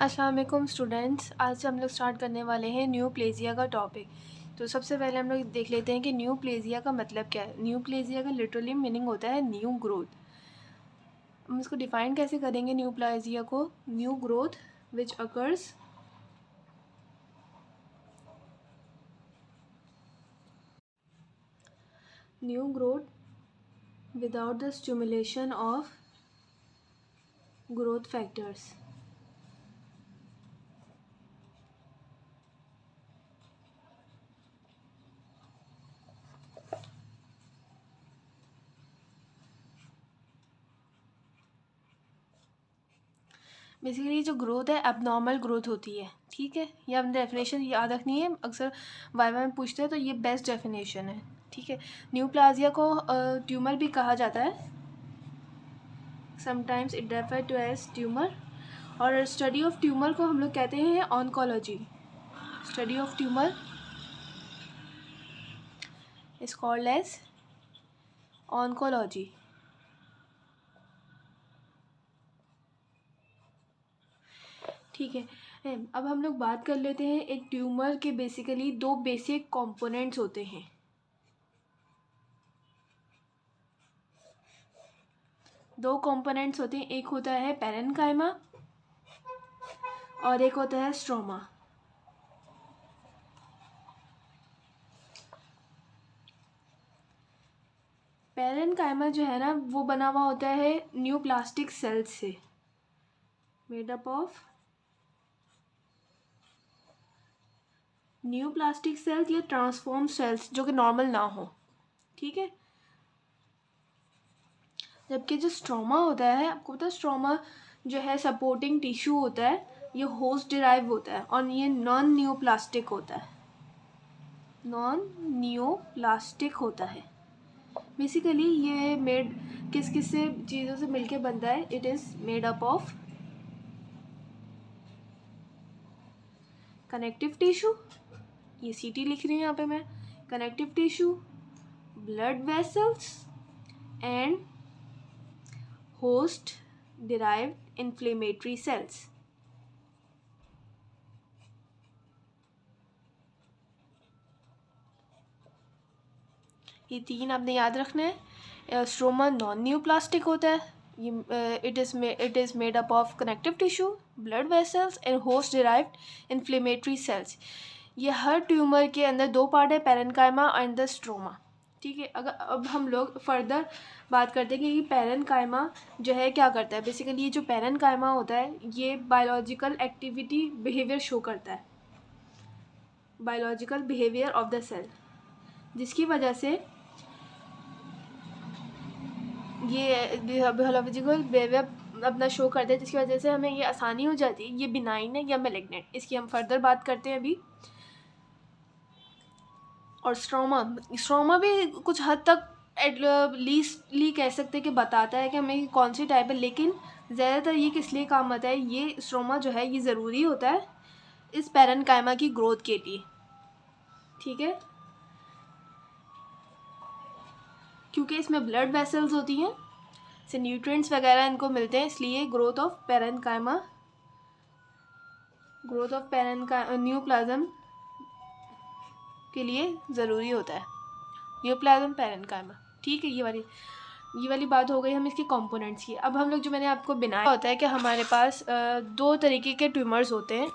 अस्सलाम वालेकुम स्टूडेंट्स। आज हम लोग स्टार्ट करने वाले हैं न्यूप्लेजिया का टॉपिक। तो सबसे पहले हम लोग देख लेते हैं कि न्यूप्लेजिया का मतलब क्या है। न्यूप्लेजिया का लिटरली मीनिंग होता है न्यू ग्रोथ। हम इसको डिफ़ाइन कैसे करेंगे न्यूप्लेजिया को? New growth which occurs new growth without the stimulation of growth factors. Basically जो ग्रोथ है एबनॉर्मल ग्रोथ होती है, ठीक है। ये हमने डेफिनेशन याद रखनी है, अक्सर वाइवा में पूछते हैं, तो ये बेस्ट डेफिनेशन है, ठीक है। न्यूप्लाजिया को ट्यूमर भी कहा जाता है, sometimes it refer to as tumour. और स्टडी ऑफ ट्यूमर को हम लोग कहते हैं oncology. Study of tumour is called as oncology, ठीक है। अब हम लोग बात कर लेते हैं एक ट्यूमर के बेसिकली दो बेसिक कंपोनेंट्स होते हैं। दो कंपोनेंट्स होते हैं, एक होता है पैरेन्काइमा और एक होता है स्ट्रोमा। पैरेन्काइमा जो है ना, वो बना हुआ होता है न्यूप्लास्टिक सेल्स से, made up of neoplastic cells या ट्रांसफॉर्म सेल्स जो कि नॉर्मल ना हो, ठीक है। जबकि जो स्ट्रोमा होता है, आपको पता है स्ट्रोमा जो है सपोर्टिंग टिश्यू होता है, ये होस्ट डिराइव होता है और ये नॉन न्यूप्लास्टिक होता है। नॉन न्यूप्लास्टिक होता है। बेसिकली ये मेड किस किस से चीज़ों से मिलके बनता है? It is made up of connective tissue, ये सीटी लिख रही हूँ यहाँ पे मैं, connective tissue, blood vessels and host derived inflammatory cells. ये तीन आपने याद रखना है। स्ट्रोमा नॉन न्यूप्लास्टिक होता है, ये it is made up of connective tissue, blood vessels and host derived inflammatory cells. ये हर ट्यूमर के अंदर दो पार्ट है, पैरेन्काइमा एंड द स्ट्रोमा, ठीक है। अगर अब हम लोग फर्दर बात करते हैं कि पैरेन्काइमा जो है क्या करता है। बेसिकली ये जो पैरेन्काइमा होता है, ये बायोलॉजिकल एक्टिविटी बिहेवियर शो करता है, biological behaviour of the cell, जिसकी वजह से ये बायोलॉजिकल बिहेवियर अपना शो करते हैं, जिसकी वजह से हमें ये आसानी हो जाती है ये बिनाइन है या मैलिग्नेंट। इसकी हम फर्दर बात करते हैं अभी। और स्ट्रोमा भी कुछ हद तक लीस्टली कह सकते हैं कि बताता है कि हमें कौन सी टाइप है, लेकिन ज़्यादातर ये किस लिए काम आता है, ये स्ट्रोमा जो है ये ज़रूरी होता है इस पैरेन्काइमा की ग्रोथ के लिए, ठीक है। क्योंकि इसमें ब्लड वेसल्स होती हैं, से न्यूट्रिएंट्स वगैरह इनको मिलते हैं, इसलिए ग्रोथ ऑफ न्यूप्लाज्म के लिए ज़रूरी होता है न्यूप्लाज्म पैरेन्काइमा, ठीक है। ये वाली बात हो गई हम इसके कंपोनेंट्स की। अब हम लोग जो मैंने आपको बनाया होता है कि हमारे पास दो तरीके के ट्यूमर्स होते हैं।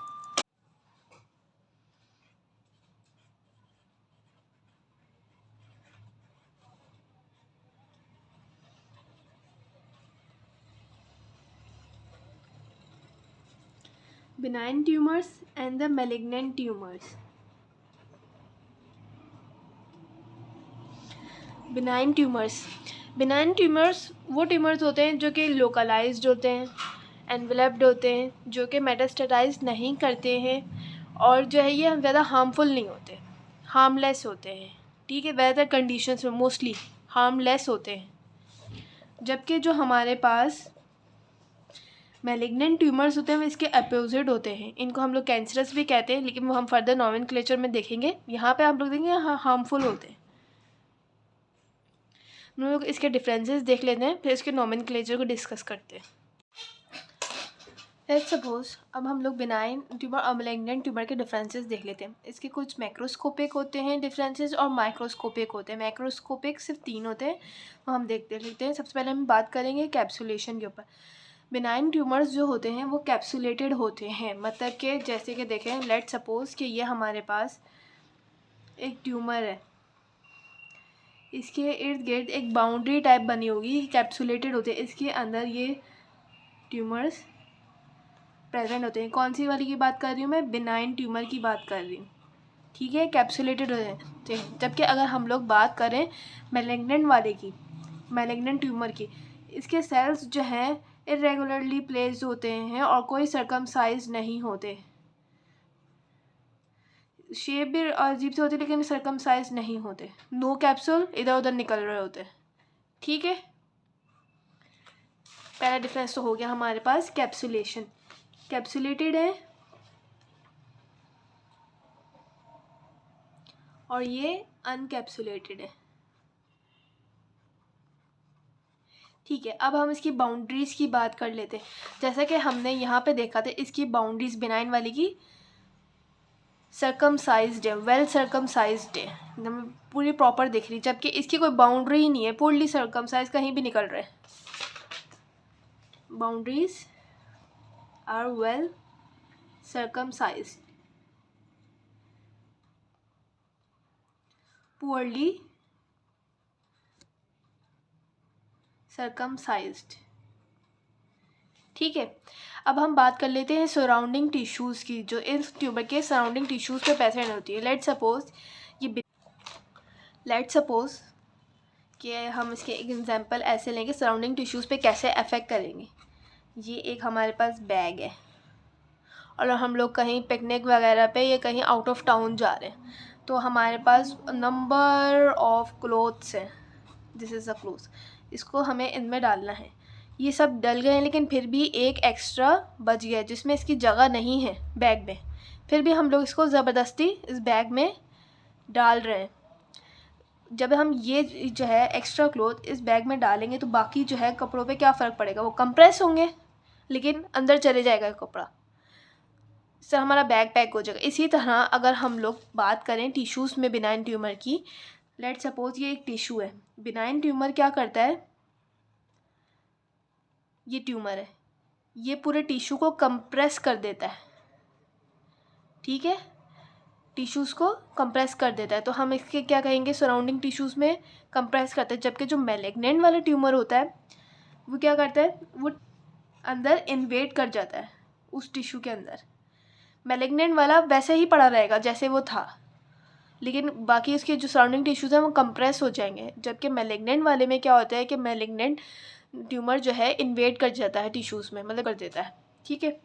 benign tumors and the malignant tumors। benign tumours वो ट्यूमर्स होते हैं जो कि लोकलाइज्ड होते हैं, एनवेलप्ड होते हैं, जो कि मेटास्टेटाइज नहीं करते हैं, और जो है ये ज़्यादा हार्मफुल नहीं होते, हार्मलेस होते हैं, ठीक है। ज़्यादातर कंडीशंस में मोस्टली हार्मलेस होते हैं। जबकि जो हमारे पास मैलिग्नेंट ट्यूमर्स होते हैं वो इसके अपोजिट होते हैं, इनको हम लोग कैंसरस भी कहते हैं, लेकिन वो हम फर्दर नॉमेनक्लेचर में देखेंगे। यहाँ पे आप लोग देखेंगे हार्मफुल होते हैं। हम लोग इसके डिफरेंसेस देख लेते हैं, फिर इसके नॉमेनक्लेचर को डिस्कस करते हैं। लेट्स सपोज अब हम लोग बिनाइन ट्यूमर और मैलिग्नेंट ट्यूमर के डिफरेंसेस देख लेते हैं। इसके कुछ मैक्रोस्कोपिक होते हैं डिफरेंसेस और माइक्रोस्कोपिक होते हैं। मैक्रोस्कोपिक सिर्फ 3 होते हैं, वो हम देखते लेते हैं। सबसे पहले हम बात करेंगे कैप्सुलेशन के ऊपर। बिनाइन ट्यूमर्स जो होते हैं वो कैप्सुलेटेड होते हैं, मतलब कि जैसे कि देखें, लेट्स सपोज कि ये हमारे पास एक ट्यूमर है, इसके इर्द गिर्द एक बाउंड्री टाइप बनी होगी, कैप्सुलेटेड होते हैं, इसके अंदर ये ट्यूमर्स प्रेजेंट होते हैं। कौन सी वाली की बात कर रही हूँ मैं? बिनाइन ट्यूमर की बात कर रही हूँ, ठीक है, कैप्सुलेटेड होते हैं। जबकि अगर हम लोग बात करें मैलिग्नेंट वाले की, मैलिग्नेंट ट्यूमर की, इसके सेल्स जो हैं इरेगुलरली प्लेस्ड होते हैं और कोई सर्कमसाइज नहीं होते। शेप भी अजीब से होती है लेकिन सर्कमसाइज नहीं होते। नो कैप्सूल, इधर उधर निकल रहे होते, ठीक है। पहला डिफरेंस तो हो गया हमारे पास कैप्सुलेशन, कैप्सुलेटेड है और ये अनकैप्सुलेटेड है, ठीक है। अब हम इसकी बाउंड्रीज़ की बात कर लेते हैं। जैसा कि हमने यहाँ पे देखा था, इसकी बाउंड्रीज़ बिनाइन वाली की सर्कमसाइज्ड है, वेल सर्कमसाइज्ड है, एकदम पूरी प्रॉपर दिख रही, जबकि इसकी कोई बाउंड्री ही नहीं है, पूर्ली सर्कमसाइज, कहीं भी निकल रहे हैं। बाउंड्रीज आर वेल सर्कमसाइज्ड, पुअरली सर्कमसाइज्ड, ठीक है। अब हम बात कर लेते हैं सराउंडिंग टिश्यूज़ की, जो इस ट्यूमर के सराउंडिंग टिश्यूज़ पे प्रेजेंट होती है। लेट्स सपोज कि हम इसके एक एग्जांपल ऐसे लेंगे सराउंडिंग टिश्यूज़ पे कैसे अफेक्ट करेंगे। ये एक हमारे पास बैग है और हम लोग कहीं पिकनिक वगैरह पे या कहीं आउट ऑफ टाउन जा रहे हैं, तो हमारे पास नंबर ऑफ क्लोथ्स हैं, दिस इज़ अ क्लोथ्स, इसको हमें इनमें डालना है। ये सब डल गए हैं लेकिन फिर भी एक एक्स्ट्रा बच गया जिसमें इसकी जगह नहीं है बैग में, फिर भी हम लोग इसको ज़बरदस्ती इस बैग में डाल रहे हैं। जब हम ये जो है एक्स्ट्रा क्लोथ इस बैग में डालेंगे तो बाकी जो है कपड़ों पे क्या फ़र्क पड़ेगा? वो कंप्रेस होंगे लेकिन अंदर चले जाएगा कपड़ा, इससे हमारा बैग पैक हो जाएगा। इसी तरह अगर हम लोग बात करें टिश्यूज़ में बिनाइन ट्यूमर की, लेट्स सपोज ये एक टिश्यू है। बिनाइन ट्यूमर क्या करता है, ये ट्यूमर है, ये पूरे टिश्यू को कंप्रेस कर देता है, ठीक है, टिश्यूज़ को कंप्रेस कर देता है। तो हम इसके क्या कहेंगे, सराउंडिंग टिश्यूज़ में कंप्रेस करते हैं। जबकि जो मैलिग्नेंट वाला ट्यूमर होता है वो क्या करता है, वो अंदर इन्वेड कर जाता है उस टिश्यू के अंदर। मैलिग्नेंट वाला वैसे ही पड़ा रहेगा जैसे वो था, लेकिन बाकी उसके जो सराउंडिंग टिश्यूज़ हैं वो कंप्रेस हो जाएंगे। जबकि मैलिग्नेंट वाले में क्या होता है कि मैलिग्नेंट ट्यूमर जो है इन्वेड कर जाता है टिश्यूज़ में, मतलब कर देता है, ठीक है।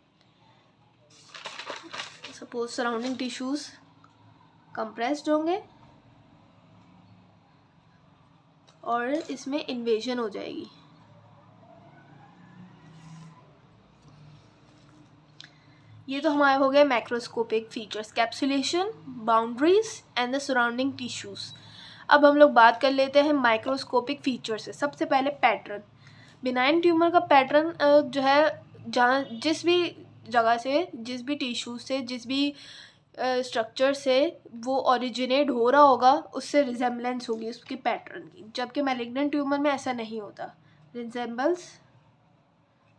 सपोज सराउंडिंग टिश्यूज़ कंप्रेस्ड होंगे और इसमें इन्वेजन हो जाएगी। ये तो हमारे हो गए macroscopic features, capsulation, boundaries and the surrounding tissues. अब हम लोग बात कर लेते हैं माइक्रोस्कोपिक फीचर्स से। सबसे पहले पैटर्न, बिनाइन ट्यूमर का पैटर्न जो है, जहाँ जिस भी जगह से, जिस भी टिश्यू से, जिस भी स्ट्रक्चर से वो ओरिजिनेट हो रहा होगा उससे रिजेम्बलेंस होगी उसके पैटर्न की। जबकि मैलिग्नेंट ट्यूमर में ऐसा नहीं होता, resembles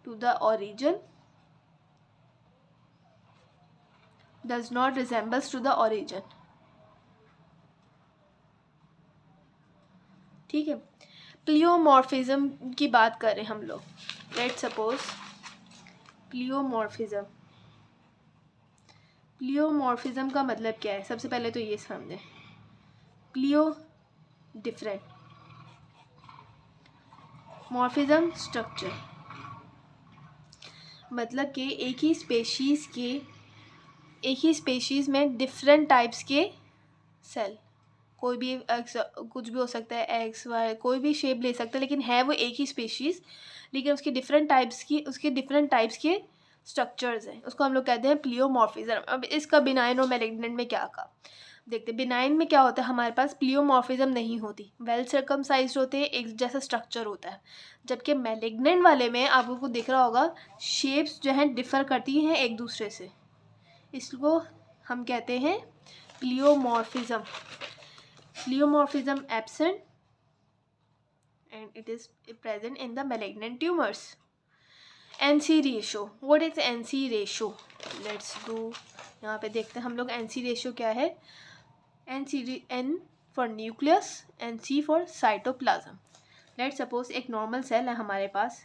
to the origin, does not resembles to the origin, ठीक है। प्लियोमॉर्फिज्म की बात करें हम लोग, लेट्स सपोज प्लियोमॉर्फिज्म। प्लियोमॉर्फिज्म का मतलब क्या है? सबसे पहले तो ये समझें, प्लियो डिफरेंट, मॉर्फिज्म स्ट्रक्चर, मतलब कि एक ही स्पेशीज़ में डिफरेंट टाइप्स के सेल, कोई भी कुछ भी हो सकता है, एक्स वाई कोई भी शेप ले सकता है, लेकिन है वो एक ही स्पेशीज़, लेकिन उसके डिफरेंट टाइप्स के स्ट्रक्चर्स हैं, उसको हम लोग कहते हैं प्लियोमॉर्फिज्म। अब इसका बिनाइन और मैलिग्नेंट में क्या कहा? देखते बिनाइन में क्या होता है, हमारे पास प्लियोमॉर्फिज्म नहीं होती, वेल सर्कमसाइज्ड होते हैं, एक जैसा स्ट्रक्चर होता है। जबकि मैलिग्नेंट वाले में आपको दिख रहा होगा शेप्स जो हैं डिफ़र करती हैं एक दूसरे से, इसको हम कहते हैं प्लियोमॉर्फिज्म। प्लियोमॉर्फिज्म absent and it is present in the malignant tumors. NC ratio, what is NC ratio? Let's do, यहाँ पे देखते हैं हम लोग NC ratio क्या है। N for nucleus, NC for cytoplasm. Let's suppose एक नॉर्मल सेल है हमारे पास,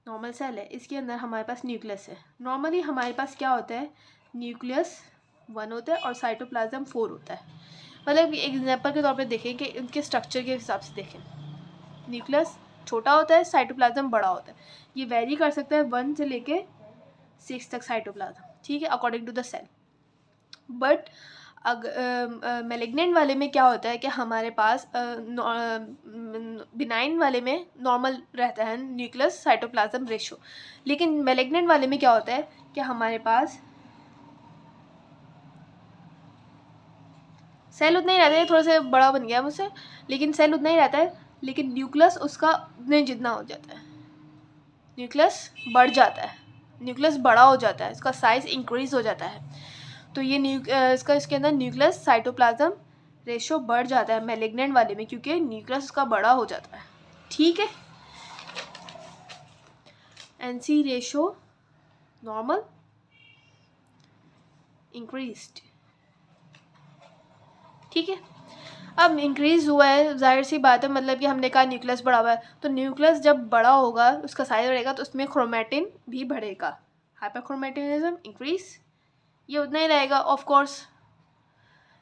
नॉर्मल सेल है, इसके अंदर हमारे पास न्यूक्लियस है। नॉर्मली हमारे पास क्या होता है, न्यूक्लियस 1 होता है और साइटोप्लाज्म 4 होता है। मतलब एग्जांपल के तौर पे देखें कि उनके स्ट्रक्चर के हिसाब से देखें, न्यूक्लियस छोटा होता है, साइटोप्लाज्म बड़ा होता है। ये वेरी कर सकता है 1 से लेके 6 तक साइटोप्लाज्म, ठीक है, according to the cell. But malignant वाले में क्या होता है कि हमारे पास बिनाइन वाले में नॉर्मल रहता है न्यूक्लियस साइटोप्लाज्म रेशो, लेकिन मैलिग्नेंट वाले में क्या होता है कि हमारे पास सेल उतना ही रहता है, थोड़ा सा बड़ा बन गया मुझसे, लेकिन सेल उतना ही रहता है, लेकिन न्यूक्लियस उसका उतने जितना हो जाता है, न्यूक्लियस बढ़ जाता है, न्यूक्लियस बड़ा हो जाता है, इसका साइज़ इंक्रीज़ हो जाता है। तो ये इसके अंदर न्यूक्लियस साइटोप्लाज्म रेशो बढ़ जाता है मैलिग्नेंट वाले में, क्योंकि न्यूक्लियस उसका बड़ा हो जाता है, ठीक है। NC रेशो नॉर्मल, इंक्रीज्ड, ठीक है। अब इंक्रीज़ हुआ है, जाहिर सी बात है, मतलब कि हमने कहा न्यूक्लियस बढ़ा हुआ है, तो न्यूक्लियस जब बड़ा होगा, उसका साइज बढ़ेगा, तो उसमें क्रोमेटिन भी बढ़ेगा, हाइपरक्रोमेटिनिज्म इंक्रीज, ये उतना ही रहेगा ऑफ कोर्स,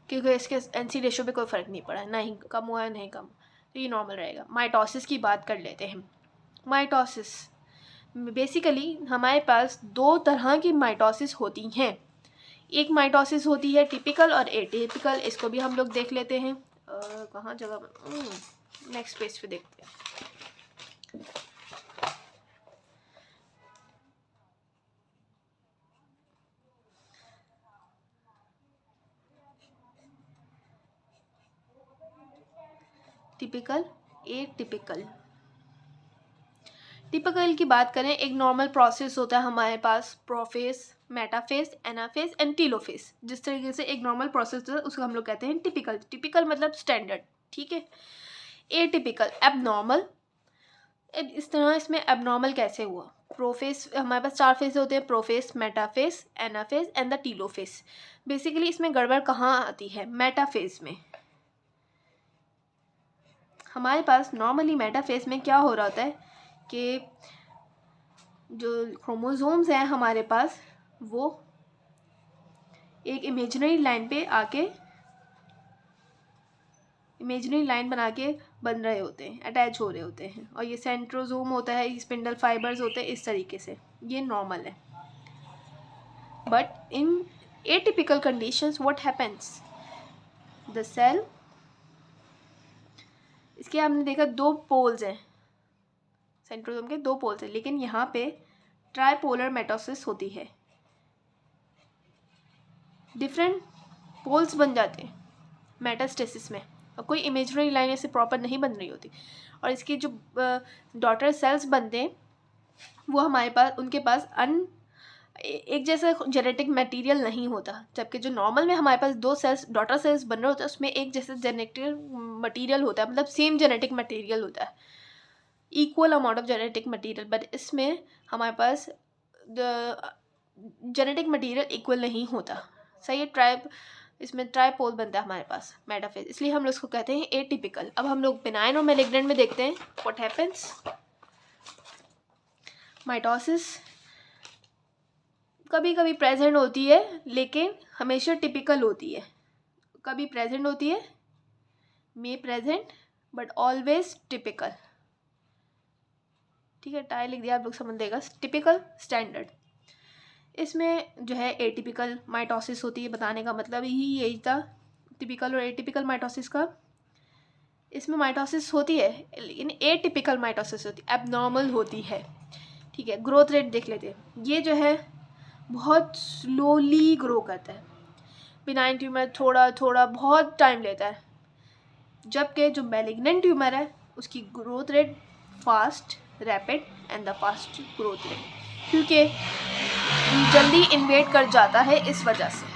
क्योंकि इसके NC रेशो पे कोई फ़र्क नहीं पड़ा है, ना ही कम हुआ है नहीं कम, तो ये नॉर्मल रहेगा। माइटोसिस की बात कर लेते हैं। माइटोसिस बेसिकली हमारे पास 2 तरह की माइटोसिस होती हैं। एक माइटोसिस होती है टिपिकल और एटिपिकल, इसको भी हम लोग देख लेते हैं। कहाँ जगह, नेक्स्ट पेज पे देखते हैं। Typical, atypical. टिपिकल की बात करें, एक नॉर्मल प्रोसेस होता है हमारे पास, profess, metaphase, anaphase and telophase. जिस तरीके से एक नॉर्मल प्रोसेस होता है उसको हम लोग कहते हैं टिपिकल। टिपिकल मतलब स्टैंडर्ड, ठीक है। Atypical, abnormal. इस तरह इसमें एबनॉर्मल कैसे हुआ, प्रोफेस, हमारे पास 4 फेस होते हैं, prophase, metaphase, anaphase and the telophase. Basically इसमें गड़बड़ कहाँ आती है, मेटाफेस में। हमारे पास नॉर्मली मेटाफेस में क्या हो रहा होता है कि जो क्रोमोसोम्स हैं हमारे पास, वो एक इमेजिनरी लाइन पे आके, इमेजिनरी लाइन बना के बन रहे होते हैं, अटैच हो रहे होते हैं, और ये सेंट्रोसोम होता है, स्पिंडल फाइबर्स होते हैं, इस तरीके से, ये नॉर्मल है। But in atypical conditions what happens, the cell, इसके आपने देखा 2 पोल्स हैं, सेंट्रोसोम के 2 पोल्स हैं, लेकिन यहाँ पे ट्राइपोलर मेटोसिस होती है, डिफरेंट पोल्स बन जाते हैं मेटास्टेसिस में, और कोई इमेजिनरी लाइन ऐसे प्रॉपर नहीं बन रही होती, और इसके जो डॉटर सेल्स बनते हैं वो हमारे पास, उनके पास एक जैसा जेनेटिक मटेरियल नहीं होता, जबकि जो नॉर्मल में हमारे पास 2 सेल्स, डॉटर सेल्स बन रहे होते हैं, उसमें एक जैसा जेनेटिक मटेरियल होता है, मतलब सेम जेनेटिक मटेरियल होता है, equal amount of genetic material. But इसमें हमारे पास जेनेटिक मटेरियल इक्वल नहीं होता, सही है। इसमें ट्राइपोल बनता है हमारे पास, मेटाफेस, इसलिए हम लोग इसको कहते हैं एटिपिकल। अब हम लोग बिनाइन और मैलिग्नेंट में देखते हैं व्हाट हैपेंस। माइटोसिस कभी कभी प्रेजेंट होती है, लेकिन हमेशा टिपिकल होती है, कभी प्रेजेंट होती है, मे प्रेजेंट, बट ऑलवेज टिपिकल, ठीक है, टाई लिख दिया, आप लोग समझ देगा, टिपिकल, स्टैंडर्ड। इसमें जो है एटिपिकल माइटोसिस होती है, बताने का मतलब ही यही था, टिपिकल और एटिपिकल माइटोसिस का। इसमें माइटोसिस होती है, लेकिन एटिपिकल माइटोसिस होती है, एबनॉर्मल होती है, ठीक है। ग्रोथ रेट देख लेते हैं, ये जो है बहुत स्लोली ग्रो करता है, बिनाइन ट्यूमर थोड़ा थोड़ा बहुत टाइम लेता है, जबकि जो मैलिग्नेंट ट्यूमर है उसकी growth rate fast, rapid and the fast growth rate, क्योंकि जल्दी इन्वेड कर जाता है इस वजह से।